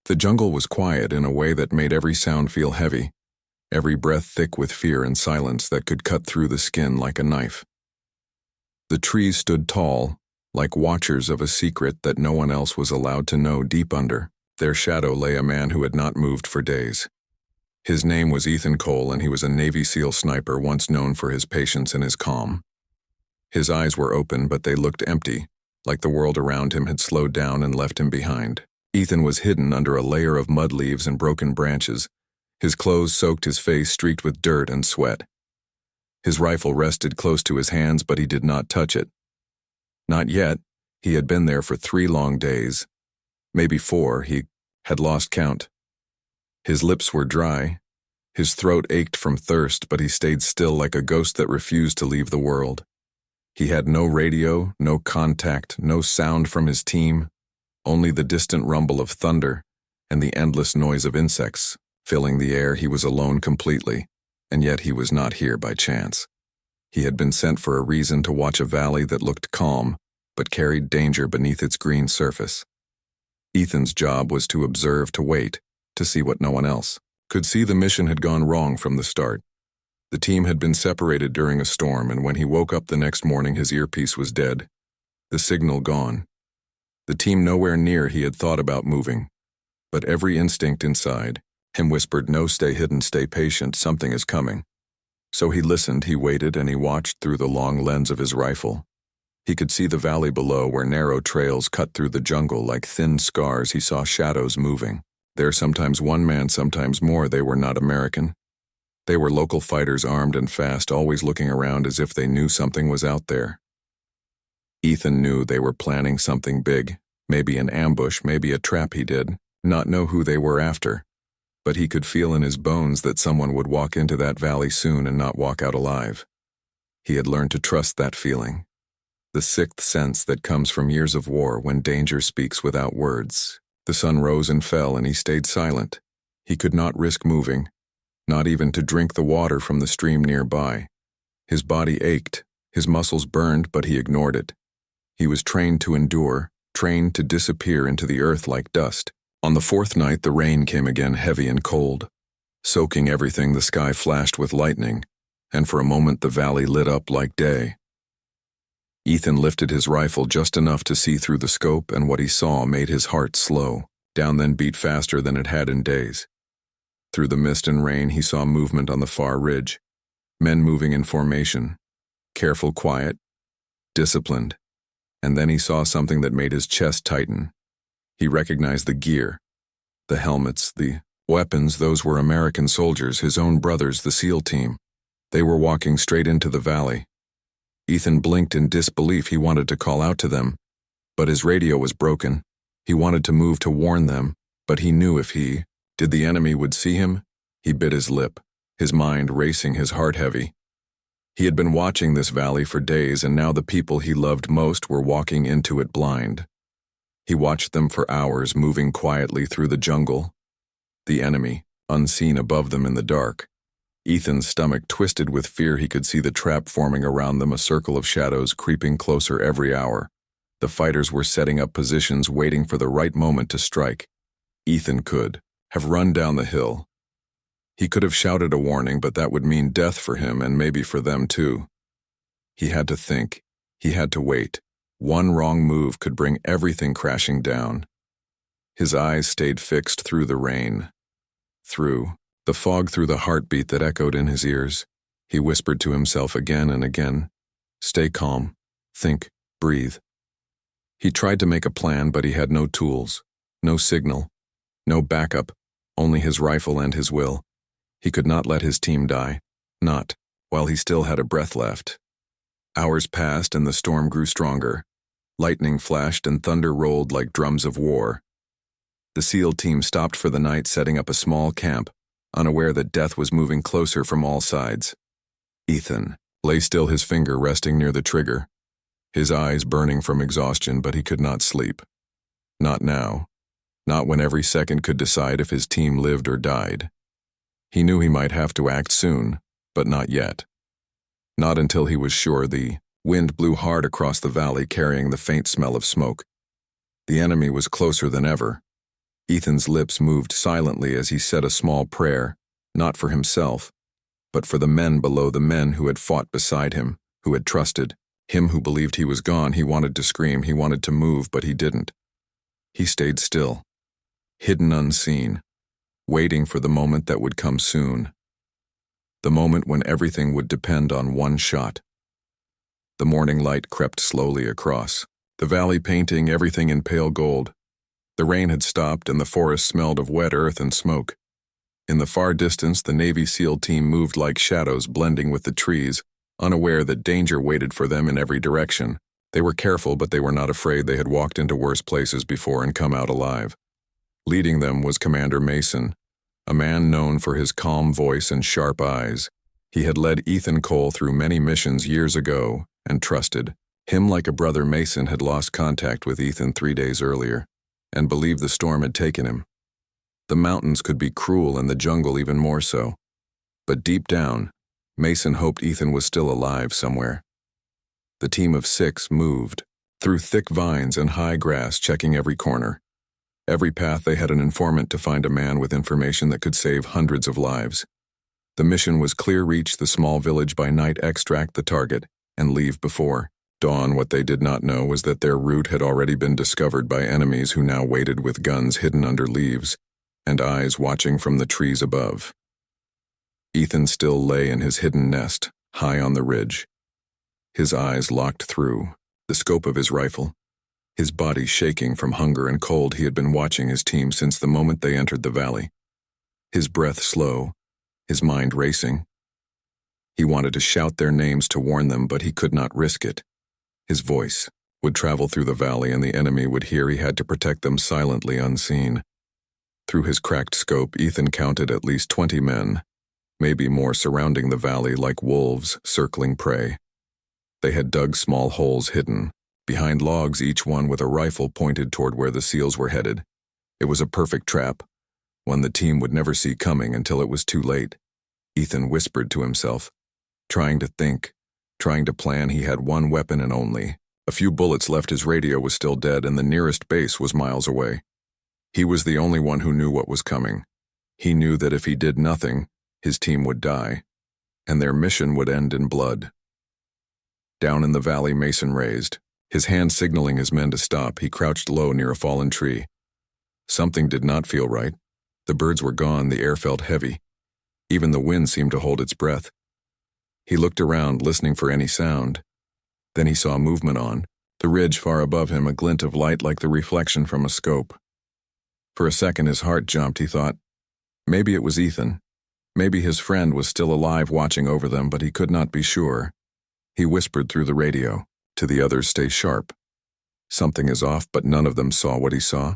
The jungle was quiet in a way that made every sound feel heavy, every breath thick with fear and silence that could cut through the skin like a knife. The trees stood tall, like watchers of a secret that no one else was allowed to know. Deep under their shadow lay a man who had not moved for days. His name was Ethan Cole, and he was a Navy SEAL sniper once known for his patience and his calm. His eyes were open, but they looked empty, like the world around him had slowed down and left him behind. Ethan was hidden under a layer of mud leaves and broken branches. His clothes soaked, his face streaked with dirt and sweat. His rifle rested close to his hands, but he did not touch it. Not yet. He had been there for 3 long days. Maybe 4, he had lost count. His lips were dry. His throat ached from thirst, but he stayed still like a ghost that refused to leave the world. He had no radio, no contact, no sound from his team, only the distant rumble of thunder and the endless noise of insects filling the air. He was alone completely, and yet he was not here by chance. He had been sent for a reason, to watch a valley that looked calm but carried danger beneath its green surface. Ethan's job was to observe, to wait, to see what no one else could see. The mission had gone wrong from the start. The team had been separated during a storm, and when he woke up the next morning, his earpiece was dead. The signal gone. The team nowhere near. He had thought about moving, but every instinct inside him whispered, no, stay hidden, stay patient, something is coming. So he listened, he waited, and he watched through the long lens of his rifle. He could see the valley below, where narrow trails cut through the jungle like thin scars. He saw shadows moving. There, sometimes one man, sometimes more. They were not American. They were local fighters, armed and fast, always looking around as if they knew something was out there. Ethan knew they were planning something big, maybe an ambush, maybe a trap. He did not know who they were after, but he could feel in his bones that someone would walk into that valley soon and not walk out alive. He had learned to trust that feeling, the sixth sense that comes from years of war when danger speaks without words. The sun rose and fell, and he stayed silent. He could not risk moving, not even to drink the water from the stream nearby. His body ached, his muscles burned, but he ignored it. He was trained to endure, trained to disappear into the earth like dust. On the 4th night, the rain came again, heavy and cold, soaking everything. The sky flashed with lightning, and for a moment the valley lit up like day. Ethan lifted his rifle just enough to see through the scope, and what he saw made his heart slow down, then beat faster than it had in days. Through the mist and rain, he saw movement on the far ridge. Men moving in formation. Careful, quiet, disciplined. And then he saw something that made his chest tighten. He recognized the gear, the helmets, the weapons. Those were American soldiers, his own brothers, the SEAL team. They were walking straight into the valley. Ethan blinked in disbelief. He wanted to call out to them, but his radio was broken. He wanted to move to warn them, but he knew if he did, the enemy would see him. He bit his lip, his mind racing, his heart heavy. He had been watching this valley for days, and now the people he loved most were walking into it blind. He watched them for hours, moving quietly through the jungle. The enemy, unseen above them in the dark. Ethan's stomach twisted with fear. He could see the trap forming around them, a circle of shadows creeping closer every hour. The fighters were setting up positions, waiting for the right moment to strike. Ethan could have run down the hill. He could have shouted a warning, but that would mean death for him and maybe for them too. He had to think. He had to wait. One wrong move could bring everything crashing down. His eyes stayed fixed through the rain, through the fog, through the heartbeat that echoed in his ears. He whispered to himself again and again, "Stay calm, think, breathe." He tried to make a plan, but he had no tools, no signal, no backup, only his rifle and his will. He could not let his team die, not while he still had a breath left. Hours passed and the storm grew stronger. Lightning flashed and thunder rolled like drums of war. The SEAL team stopped for the night, setting up a small camp, unaware that death was moving closer from all sides. Ethan lay still, his finger resting near the trigger, his eyes burning from exhaustion, but he could not sleep. Not now. Not when every second could decide if his team lived or died. He knew he might have to act soon, but not yet. Not until he was sure. The wind blew hard across the valley, carrying the faint smell of smoke. The enemy was closer than ever. Ethan's lips moved silently as he said a small prayer, not for himself, but for the men below, the men who had fought beside him, who had trusted. Him who believed he was gone. He wanted to scream, he wanted to move, but he didn't. He stayed still, hidden unseen, waiting for the moment that would come soon. The moment when everything would depend on one shot. The morning light crept slowly across, the valley painting everything in pale gold. The rain had stopped and the forest smelled of wet earth and smoke. In the far distance, the Navy SEAL team moved like shadows, blending with the trees, unaware that danger waited for them in every direction. They were careful, but they were not afraid. They had walked into worse places before and come out alive. Leading them was Commander Mason, a man known for his calm voice and sharp eyes. He had led Ethan Cole through many missions years ago and trusted him like a brother. Mason had lost contact with Ethan 3 days earlier and believed the storm had taken him. The mountains could be cruel and the jungle even more so. But deep down, Mason hoped Ethan was still alive somewhere. The team of 6 moved, through thick vines and high grass, checking every corner. Every path they had an informant to find a man with information that could save hundreds of lives. The mission was clear: reach the small village by night, extract the target, and leave before dawn. What they did not know was that their route had already been discovered by enemies who now waited with guns hidden under leaves and eyes watching from the trees above. Ethan still lay in his hidden nest, high on the ridge. His eyes locked through the scope of his rifle, his body shaking from hunger and cold. He had been watching his team since the moment they entered the valley. His breath slow, his mind racing. He wanted to shout their names to warn them, but he could not risk it. His voice would travel through the valley and the enemy would hear. He had to protect them silently, unseen. Through his cracked scope, Ethan counted at least 20 men, maybe more, surrounding the valley like wolves circling prey. They had dug small holes hidden behind logs, each one with a rifle pointed toward where the SEALs were headed. It was a perfect trap, one the team would never see coming until it was too late. Ethan whispered to himself, trying to think, trying to plan. He had one weapon and only a few bullets left. His radio was still dead and the nearest base was miles away. He was the only one who knew what was coming. He knew that if he did nothing, his team would die, and their mission would end in blood. Down in the valley, Mason raised, his hand signaling his men to stop. He crouched low near a fallen tree. Something did not feel right. The birds were gone, the air felt heavy. Even the wind seemed to hold its breath. He looked around, listening for any sound. Then he saw movement on the ridge far above him, a glint of light like the reflection from a scope. For a second his heart jumped. He thought, maybe it was Ethan. Maybe his friend was still alive watching over them, but he could not be sure. He whispered through the radio to the others, stay sharp. Something is off, but none of them saw what he saw.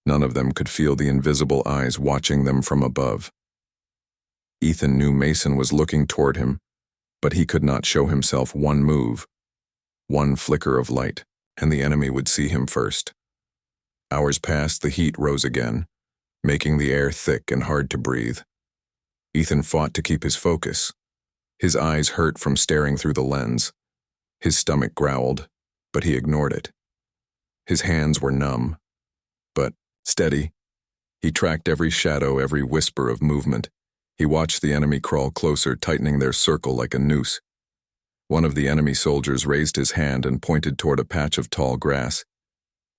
None of them could feel the invisible eyes watching them from above. Ethan knew Mason was looking toward him, but he could not show himself. One move, one flicker of light, and the enemy would see him first. Hours passed, the heat rose again, making the air thick and hard to breathe. Ethan fought to keep his focus. His eyes hurt from staring through the lens. His stomach growled, but he ignored it. His hands were numb, but steady. He tracked every shadow, every whisper of movement. He watched the enemy crawl closer, tightening their circle like a noose. One of the enemy soldiers raised his hand and pointed toward a patch of tall grass.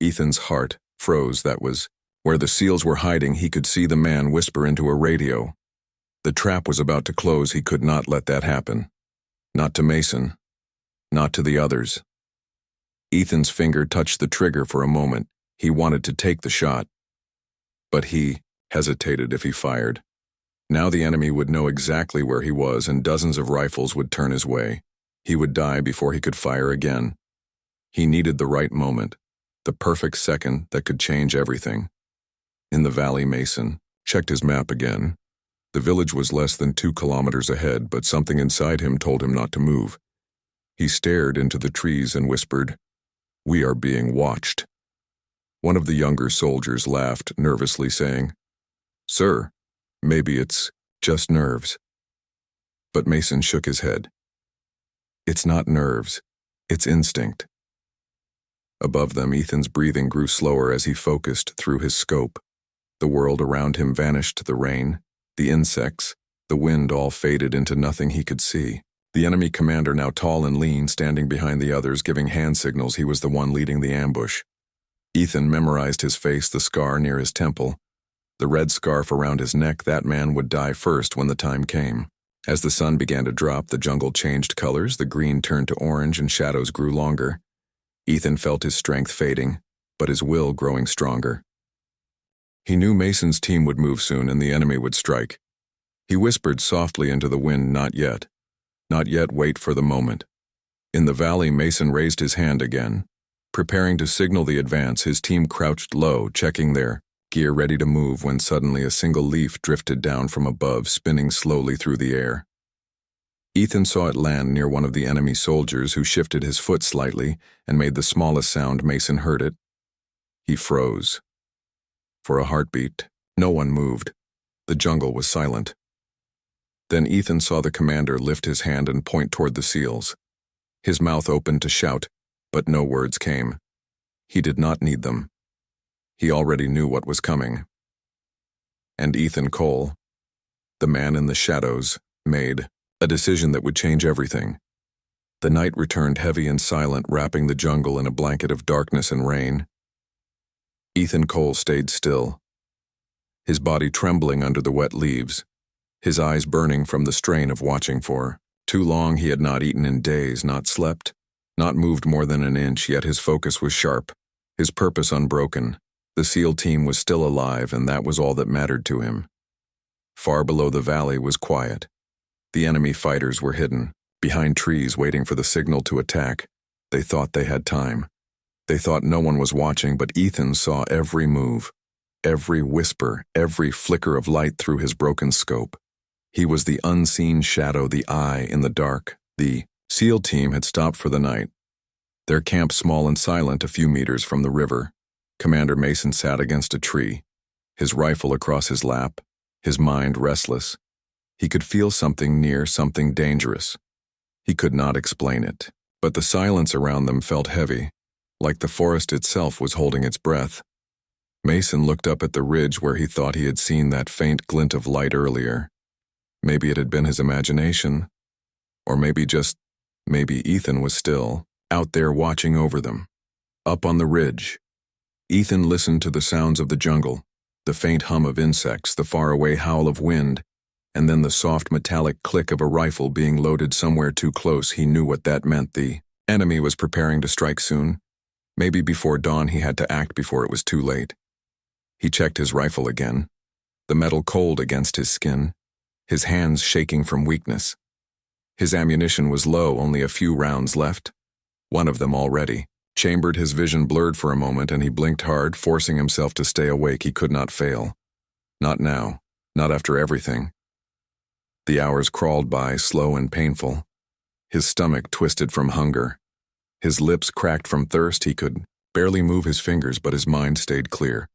Ethan's heart froze. That was where the SEALs were hiding. He could see the man whisper into a radio. The trap was about to close. He could not let that happen. Not to Mason. Not to the others. Ethan's finger touched the trigger for a moment. He wanted to take the shot. But he hesitated. If he fired, now the enemy would know exactly where he was and dozens of rifles would turn his way. He would die before he could fire again. He needed the right moment, the perfect second that could change everything. In the valley, Mason checked his map again. The village was less than 2 kilometers ahead, but something inside him told him not to move. He stared into the trees and whispered, "We are being watched." One of the younger soldiers laughed nervously, saying, "Sir, maybe it's just nerves." But Mason shook his head. "It's not nerves, it's instinct." Above them, Ethan's breathing grew slower as he focused through his scope. The world around him vanished, the rain, the insects, the wind all faded into nothing he could see. The enemy commander, now tall and lean, standing behind the others, giving hand signals, he was the one leading the ambush. Ethan memorized his face, the scar near his temple, the red scarf around his neck. That man would die first when the time came. As the sun began to drop, the jungle changed colors, the green turned to orange and shadows grew longer. Ethan felt his strength fading, but his will growing stronger. He knew Mason's team would move soon and the enemy would strike. He whispered softly into the wind, "Not yet. Not yet, wait for the moment." In the valley, Mason raised his hand again. Preparing to signal the advance, his team crouched low, checking their gear, ready to move, when suddenly a single leaf drifted down from above, spinning slowly through the air. Ethan saw it land near one of the enemy soldiers, who shifted his foot slightly and made the smallest sound Mason heard it. He froze. For a heartbeat, no one moved. The jungle was silent. Then Ethan saw the commander lift his hand and point toward the seals. His mouth opened to shout, but no words came. He did not need them. He already knew what was coming. And Ethan Cole, the man in the shadows, made a decision that would change everything. The night returned heavy and silent, wrapping the jungle in a blanket of darkness and rain. Ethan Cole stayed still, his body trembling under the wet leaves, his eyes burning from the strain of watching for too long. He had not eaten in days, not slept, not moved more than an inch, yet his focus was sharp, his purpose unbroken. The SEAL team was still alive, and that was all that mattered to him. Far below the valley was quiet. The enemy fighters were hidden, behind trees, waiting for the signal to attack. They thought they had time. They thought no one was watching, but Ethan saw every move, every whisper, every flicker of light through his broken scope. He was the unseen shadow, the eye in the dark. The SEAL team had stopped for the night. Their camp small and silent a few meters from the river. Commander Mason sat against a tree, his rifle across his lap, his mind restless. He could feel something near, something dangerous. He could not explain it, but the silence around them felt heavy, like the forest itself was holding its breath. Mason looked up at the ridge where he thought he had seen that faint glint of light earlier. Maybe it had been his imagination, or maybe Ethan was still out there watching over them. Up on the ridge, Ethan listened to the sounds of the jungle, the faint hum of insects, the faraway howl of wind, and then the soft metallic click of a rifle being loaded somewhere too close. He knew what that meant. The enemy was preparing to strike soon. Maybe before dawn. He had to act before it was too late. He checked his rifle again, the metal cold against his skin, his hands shaking from weakness. His ammunition was low, only a few rounds left. One of them already. Chambered, his vision blurred for a moment, and he blinked hard, forcing himself to stay awake. He could not fail. Not now. Not after everything. The hours crawled by, slow and painful. His stomach twisted from hunger. His lips cracked from thirst. He could barely move his fingers, but his mind stayed clear.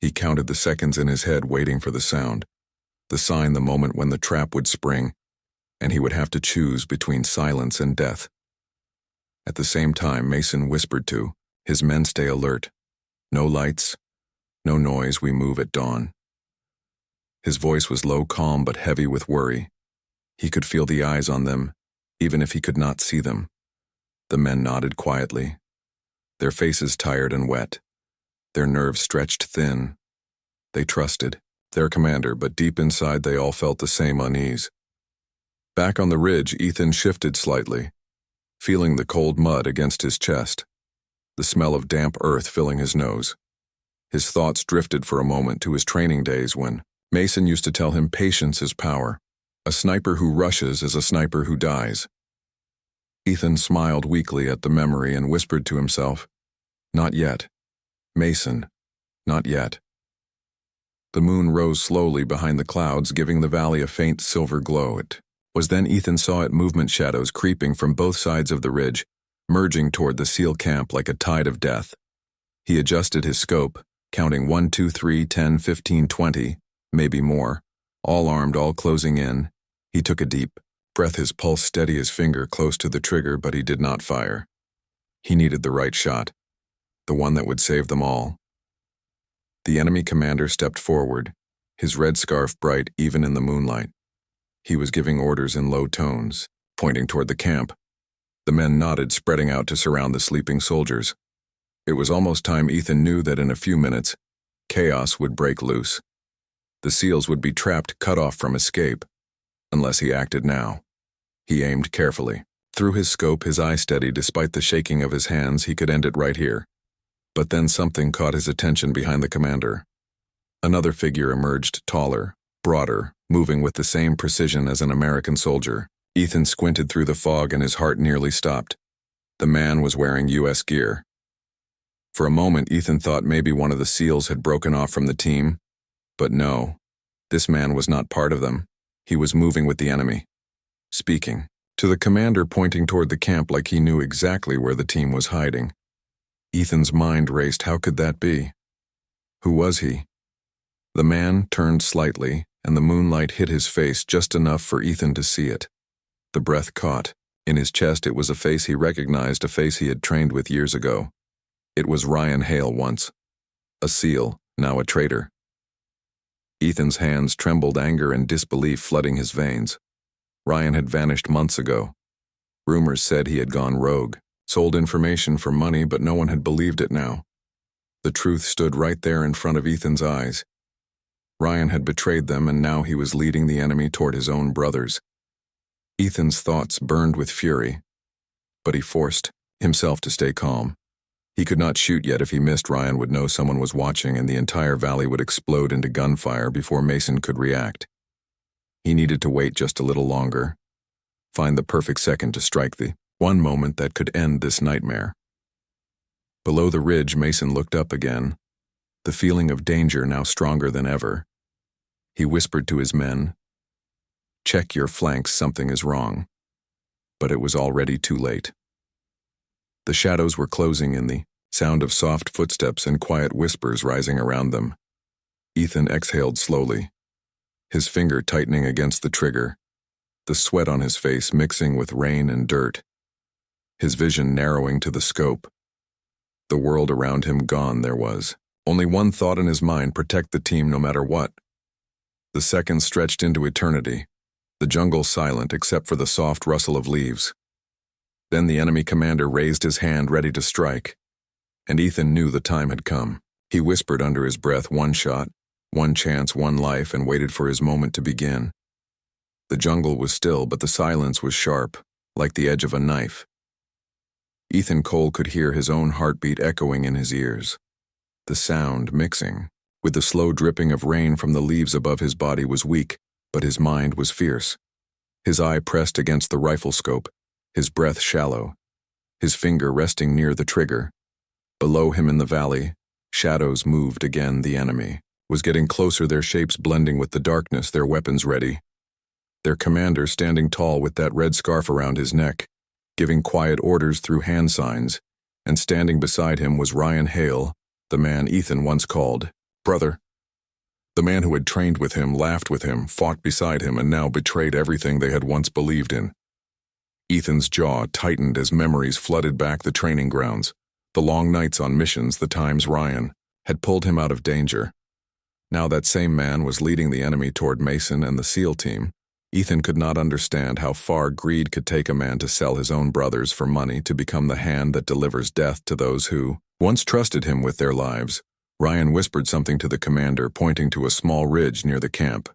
He counted the seconds in his head, waiting for the sound, the sign, the moment when the trap would spring, and he would have to choose between silence and death. At the same time, Mason whispered to his men, "Stay alert. No lights, no noise, we move at dawn." His voice was low, calm, but heavy with worry. He could feel the eyes on them, even if he could not see them. The men nodded quietly, their faces tired and wet, their nerves stretched thin. They trusted their commander, but deep inside they all felt the same unease. Back on the ridge, Ethan shifted slightly, feeling the cold mud against his chest, the smell of damp earth filling his nose. His thoughts drifted for a moment to his training days when Mason used to tell him patience is power. A sniper who rushes is a sniper who dies. Ethan smiled weakly at the memory and whispered to himself, "Not yet. Mason, not yet." The moon rose slowly behind the clouds, giving the valley a faint silver glow. It was then Ethan saw it, movement shadows creeping from both sides of the ridge, merging toward the SEAL camp like a tide of death. He adjusted his scope, counting 1, 2, 3, 10, 15, 20, maybe more, all armed, all closing in. He took a deep breath, his pulse steady, his finger close to the trigger, but he did not fire. He needed the right shot, the one that would save them all. The enemy commander stepped forward, his red scarf bright even in the moonlight. He was giving orders in low tones, pointing toward the camp. The men nodded, spreading out to surround the sleeping soldiers. It was almost time Ethan knew that in a few minutes, chaos would break loose. The SEALs would be trapped, cut off from escape, unless he acted now. He aimed carefully. Through his scope, his eye steady despite the shaking of his hands. He could end it right here. But then something caught his attention behind the commander. Another figure emerged, taller, broader, moving with the same precision as an American soldier. Ethan squinted through the fog and his heart nearly stopped. The man was wearing U.S. gear. For a moment, Ethan thought maybe one of the SEALs had broken off from the team. But no, this man was not part of them. He was moving with the enemy, speaking to the commander, pointing toward the camp like he knew exactly where the team was hiding. Ethan's mind raced. How could that be? Who was he? The man turned slightly, and the moonlight hit his face just enough for Ethan to see it. The breath caught. In his chest, it was a face he recognized, a face he had trained with years ago. It was Ryan Hale once. A SEAL, now a traitor. Ethan's hands trembled, anger and disbelief flooding his veins. Ryan had vanished months ago. Rumors said he had gone rogue, sold information for money, but no one had believed it now. The truth stood right there in front of Ethan's eyes. Ryan had betrayed them, and now he was leading the enemy toward his own brothers. Ethan's thoughts burned with fury, but he forced himself to stay calm. He could not shoot yet. If he missed, Ryan would know someone was watching, and the entire valley would explode into gunfire before Mason could react. He needed to wait just a little longer, find the perfect second to strike, the one moment that could end this nightmare. Below the ridge, Mason looked up again, the feeling of danger now stronger than ever. He whispered to his men, "Check your flanks, something is wrong." But it was already too late. The shadows were closing in, the sound of soft footsteps and quiet whispers rising around them. Ethan exhaled slowly, his finger tightening against the trigger, the sweat on his face mixing with rain and dirt, his vision narrowing to the scope. The world around him gone. There was only one thought in his mind: protect the team no matter what. The seconds stretched into eternity, the jungle silent except for the soft rustle of leaves. Then the enemy commander raised his hand, ready to strike, and Ethan knew the time had come. He whispered under his breath, "One shot, one chance, one life," and waited for his moment to begin. The jungle was still, but the silence was sharp, like the edge of a knife. Ethan Cole could hear his own heartbeat echoing in his ears. The sound, mixing with the slow dripping of rain from the leaves above his body, was weak, but his mind was fierce. His eye pressed against the rifle scope, his breath shallow, his finger resting near the trigger. Below him in the valley, shadows moved again. The enemy was getting closer, their shapes blending with the darkness, their weapons ready. Their commander standing tall with that red scarf around his neck, giving quiet orders through hand signs, and standing beside him was Ryan Hale, the man Ethan once called brother. The man who had trained with him, laughed with him, fought beside him, and now betrayed everything they had once believed in. Ethan's jaw tightened as memories flooded back, the training grounds, the long nights on missions, the times Ryan had pulled him out of danger. Now that same man was leading the enemy toward Mason and the SEAL team. Ethan could not understand how far greed could take a man to sell his own brothers for money, to become the hand that delivers death to those who once trusted him with their lives. Ryan whispered something to the commander, pointing to a small ridge near the camp.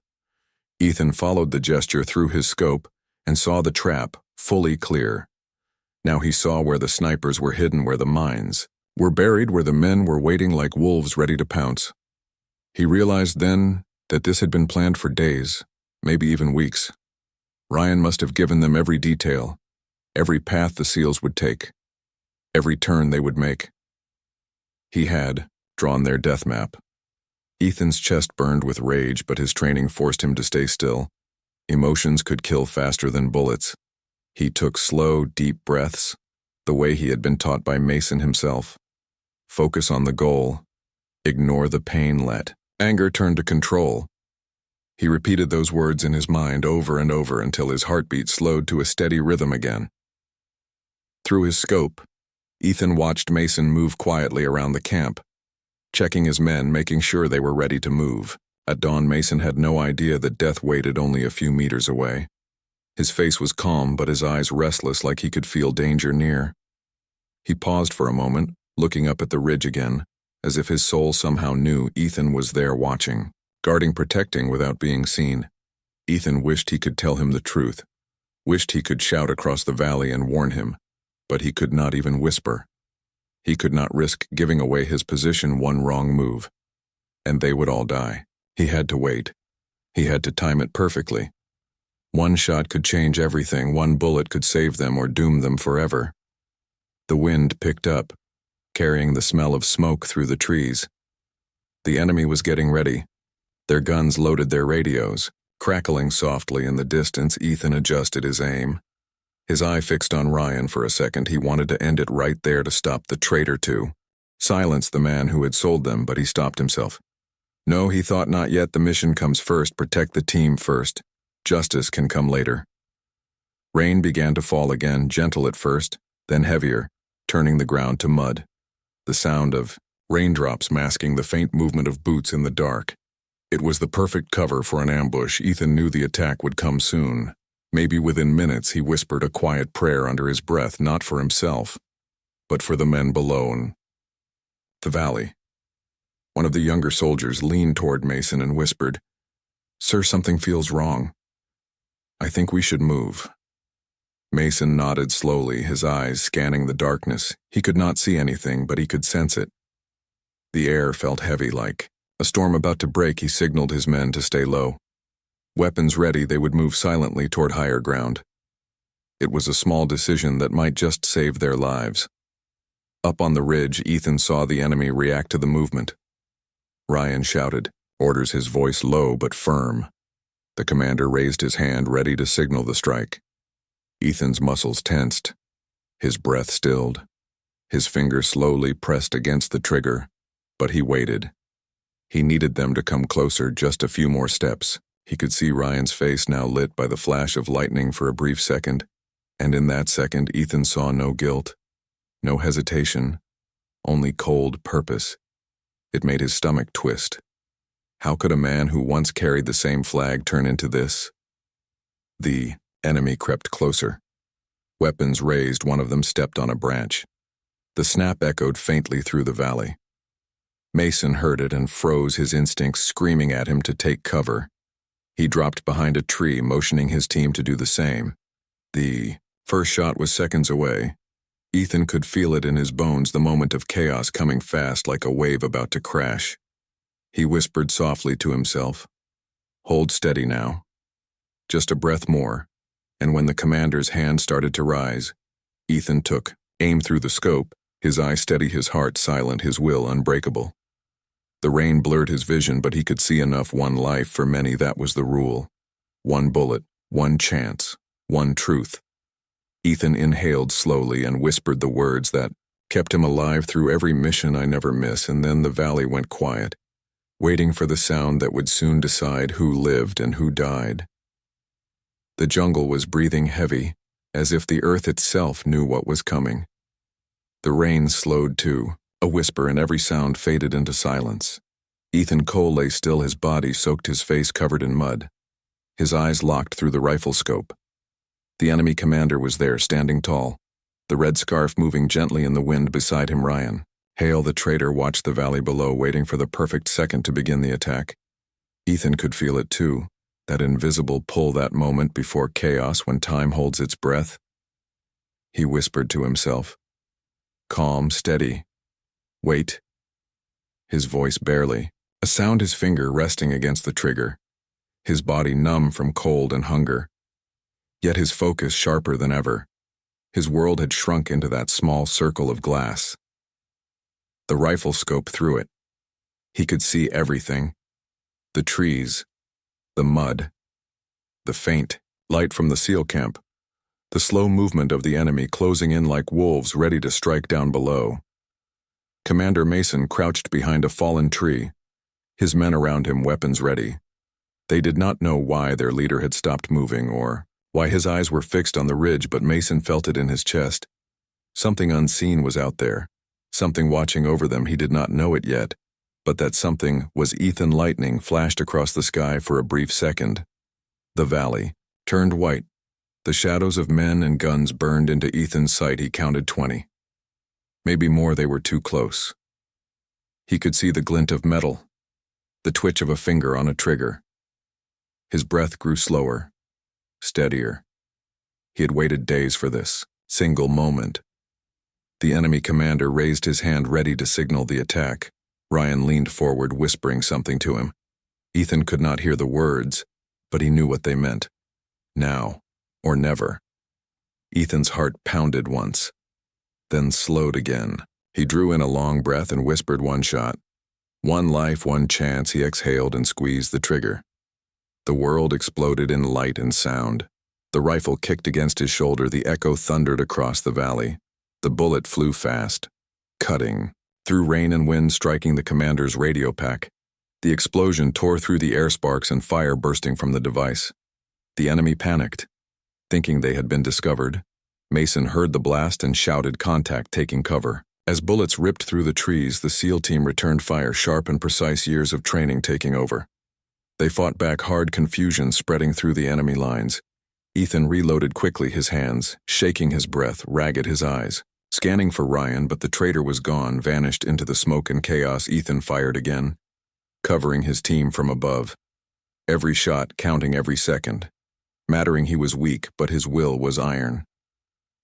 Ethan followed the gesture through his scope and saw the trap, fully clear. Now he saw where the snipers were hidden, where the mines were buried, where the men were waiting like wolves ready to pounce. He realized then that this had been planned for days, maybe even weeks. Ryan must have given them every detail, every path the SEALs would take, every turn they would make. He had drawn their death map. Ethan's chest burned with rage, but his training forced him to stay still. Emotions could kill faster than bullets. He took slow, deep breaths, the way he had been taught by Mason himself. Focus on the goal. Ignore the pain. Let anger turn to control. He repeated those words in his mind over and over until his heartbeat slowed to a steady rhythm again. Through his scope, Ethan watched Mason move quietly around the camp. checking his men, making sure they were ready to move. At dawn, Mason had no idea that death waited only a few meters away. His face was calm, but his eyes restless, like he could feel danger near. He paused for a moment, looking up at the ridge again, as if his soul somehow knew Ethan was there watching, guarding, protecting without being seen. Ethan wished he could tell him the truth, wished he could shout across the valley and warn him, but he could not even whisper. He could not risk giving away his position one wrong move, and they would all die. He had to wait. He had to time it perfectly. One shot could change everything, one bullet could save them or doom them forever. The wind picked up, carrying the smell of smoke through the trees. The enemy was getting ready. Their guns loaded their radios. Crackling softly in the distance, Ethan adjusted his aim. His eye fixed on Ryan for a second. He wanted to end it right there, to stop the traitor, to silence the man who had sold them, but he stopped himself. No, he thought, not yet. The mission comes first. Protect the team first. Justice can come later. Rain began to fall again, gentle at first, then heavier, turning the ground to mud. The sound of raindrops masking the faint movement of boots in the dark. It was the perfect cover for an ambush. Ethan knew the attack would come soon. Maybe within minutes. He whispered a quiet prayer under his breath, not for himself, but for the men below in the valley. One of the younger soldiers leaned toward Mason and whispered, "Sir, something feels wrong. I think we should move." Mason nodded slowly, his eyes scanning the darkness. He could not see anything, but he could sense it. The air felt heavy, like a storm about to break. He signaled his men to stay low. Weapons ready, they would move silently toward higher ground. It was a small decision that might just save their lives. Up on the ridge, Ethan saw the enemy react to the movement. Ryan shouted, orders, his voice low but firm. The commander raised his hand, ready to signal the strike. Ethan's muscles tensed, his breath stilled. His finger slowly pressed against the trigger, but he waited. He needed them to come closer, just a few more steps. He could see Ryan's face now lit by the flash of lightning for a brief second, and in that second Ethan saw no guilt, no hesitation, only cold purpose. It made his stomach twist. How could a man who once carried the same flag turn into this? The enemy crept closer. Weapons raised, one of them stepped on a branch. The snap echoed faintly through the valley. Mason heard it and froze, his instincts screaming at him to take cover. He dropped behind a tree, motioning his team to do the same. The first shot was seconds away. Ethan could feel it in his bones, the moment of chaos coming fast like a wave about to crash. He whispered softly to himself, "Hold steady now. Just a breath more." And when the commander's hand started to rise, Ethan took aim through the scope, his eye steady, his heart silent, his will unbreakable. The rain blurred his vision, but he could see enough. One life for many, that was the rule. One bullet, one chance, one truth. Ethan inhaled slowly and whispered the words that kept him alive through every mission I never miss, and then the valley went quiet, waiting for the sound that would soon decide who lived and who died. The jungle was breathing heavy, as if the earth itself knew what was coming. The rain slowed too. A whisper, and every sound faded into silence. Ethan Cole lay still, his body soaked, his face covered in mud. His eyes locked through the rifle scope. The enemy commander was there, standing tall, the red scarf moving gently in the wind beside him. Ryan, Hale the traitor, watched the valley below, waiting for the perfect second to begin the attack. Ethan could feel it too, that invisible pull, that moment before chaos, when time holds its breath. He whispered to himself, "Calm, steady. Wait." His voice barely, a sound, his finger resting against the trigger, his body numb from cold and hunger. Yet his focus sharper than ever. His world had shrunk into that small circle of glass. The rifle scope through it. He could see everything. The trees, the mud, the faint light from the SEAL camp, the slow movement of the enemy closing in like wolves ready to strike down below. Commander Mason crouched behind a fallen tree, his men around him, weapons ready. They did not know why their leader had stopped moving or why his eyes were fixed on the ridge, but Mason felt it in his chest. Something unseen was out there, something watching over them. He did not know it yet, But that something was Ethan. Lightning flashed across the sky for a brief second. The valley turned white. The shadows of men and guns burned into Ethan's sight. He counted 20. Maybe more. They were too close. He could see the glint of metal, the twitch of a finger on a trigger. His breath grew slower, steadier. He had waited days for this single moment. The enemy commander raised his hand, ready to signal the attack. Ryan leaned forward, whispering something to him. Ethan could not hear the words, but he knew what they meant. Now or never. Ethan's heart pounded once, then slowed again. He drew in a long breath and whispered, "One shot. One life, one chance." He exhaled and squeezed the trigger. The world exploded in light and sound. The rifle kicked against his shoulder. The echo thundered across the valley. The bullet flew fast, cutting through rain and wind, striking the commander's radio pack. The explosion tore through the air, sparks and fire bursting from the device. The enemy panicked, thinking they had been discovered. Mason heard the blast and shouted, "Contact, taking cover." As bullets ripped through the trees, the SEAL team returned fire, sharp and precise, years of training taking over. They fought back hard, confusion spreading through the enemy lines. Ethan reloaded quickly, his hands shaking, his breath ragged, his eyes scanning for Ryan, but the traitor was gone, vanished into the smoke and chaos. Ethan fired again, covering his team from above. Every shot counting, every second mattering. He was weak, but his will was iron.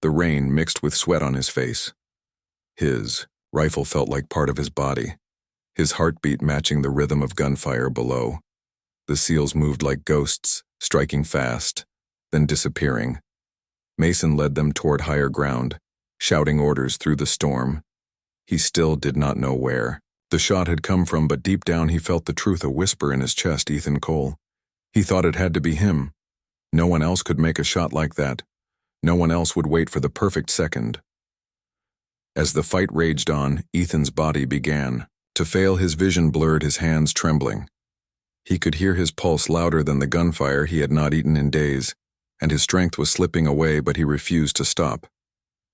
The rain mixed with sweat on his face. His rifle felt like part of his body, his heartbeat matching the rhythm of gunfire below. The SEALs moved like ghosts, striking fast, then disappearing. Mason led them toward higher ground, shouting orders through the storm. He still did not know where the shot had come from, but deep down he felt the truth, a whisper in his chest. Ethan Cole. He thought it had to be him. No one else could make a shot like that. No one else would wait for the perfect second. As the fight raged on, Ethan's body began to fail, his vision blurred, his hands trembling. He could hear his pulse louder than the gunfire. He had not eaten in days, and his strength was slipping away, but he refused to stop.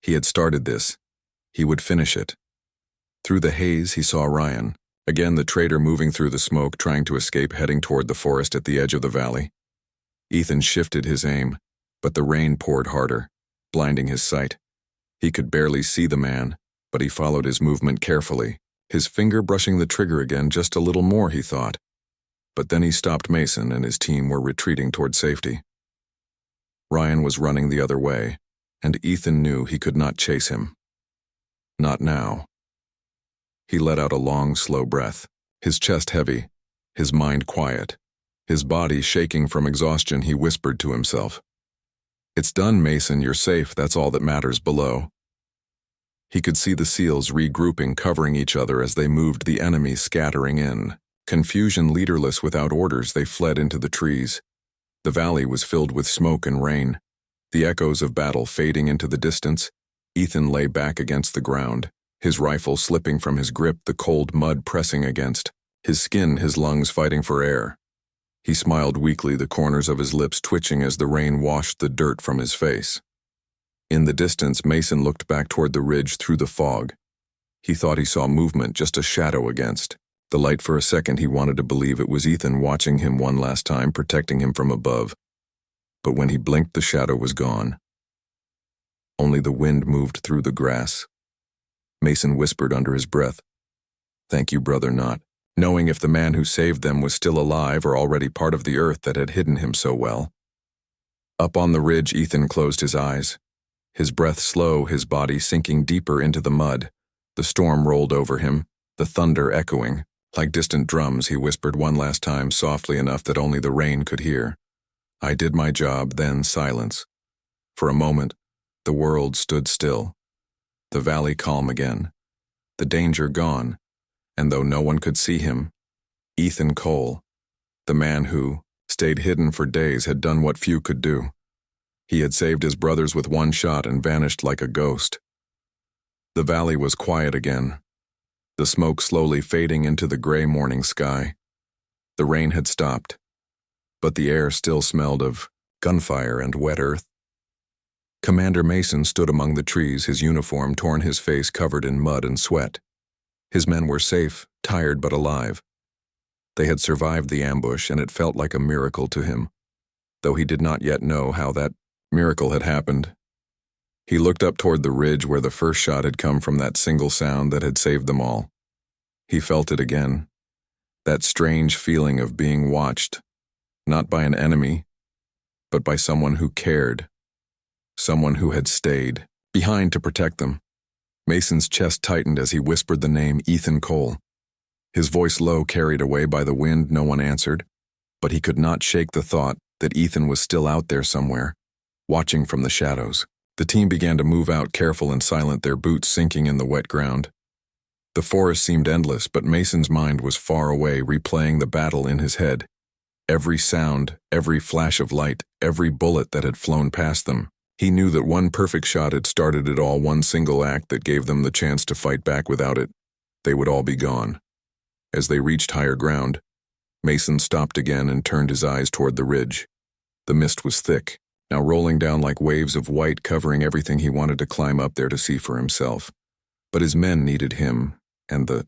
He had started this. He would finish it. Through the haze, he saw Ryan, again the traitor, moving through the smoke, trying to escape, heading toward the forest at the edge of the valley. Ethan shifted his aim, but the rain poured harder, blinding his sight. He could barely see the man, but he followed his movement carefully, his finger brushing the trigger again. Just a little more, he thought. But then he stopped. Mason and his team were retreating toward safety. Ryan was running the other way, and Ethan knew he could not chase him. Not now. He let out a long, slow breath, his chest heavy, his mind quiet, his body shaking from exhaustion. He whispered to himself, "It's done, Mason, you're safe, that's all that matters below." He could see the SEALs regrouping, covering each other as they moved, the enemy scattering in. Confusion, leaderless, without orders, they fled into the trees. The valley was filled with smoke and rain, the echoes of battle fading into the distance. Ethan lay back against the ground, his rifle slipping from his grip, the cold mud pressing against his skin, his lungs fighting for air. He smiled weakly, the corners of his lips twitching as the rain washed the dirt from his face. In the distance, Mason looked back toward the ridge through the fog. He thought he saw movement, just a shadow against the light. For a second, he wanted to believe it was Ethan watching him one last time, protecting him from above. But when he blinked, the shadow was gone. Only the wind moved through the grass. Mason whispered under his breath, "Thank you, brother," not knowing if the man who saved them was still alive or already part of the earth that had hidden him so well. Up on the ridge, Ethan closed his eyes, his breath slow, his body sinking deeper into the mud. The storm rolled over him, the thunder echoing like distant drums. He whispered one last time, softly enough that only the rain could hear, "I did my job." Then silence. For a moment, the world stood still. The valley calm again, the danger gone, and though no one could see him, Ethan Cole, the man who stayed hidden for days, had done what few could do. He had saved his brothers with one shot and vanished like a ghost. The valley was quiet again, the smoke slowly fading into the gray morning sky. The rain had stopped, but the air still smelled of gunfire and wet earth. Commander Mason stood among the trees, his uniform torn, his face covered in mud and sweat. His men were safe, tired but alive. They had survived the ambush, and it felt like a miracle to him, though he did not yet know how that miracle had happened. He looked up toward the ridge where the first shot had come from, that single sound that had saved them all. He felt it again, that strange feeling of being watched, not by an enemy, but by someone who cared, someone who had stayed behind to protect them. Mason's chest tightened as he whispered the name Ethan Cole. His voice low, carried away by the wind. No one answered, but he could not shake the thought that Ethan was still out there somewhere, watching from the shadows. The team began to move out, careful and silent, their boots sinking in the wet ground. The forest seemed endless, but Mason's mind was far away, replaying the battle in his head. Every sound, every flash of light, every bullet that had flown past them. He knew that one perfect shot had started it all, one single act that gave them the chance to fight back. Without it, they would all be gone. As they reached higher ground, Mason stopped again and turned his eyes toward the ridge. The mist was thick, now rolling down like waves of white, covering everything he wanted to climb up there to see for himself. But his men needed him, and the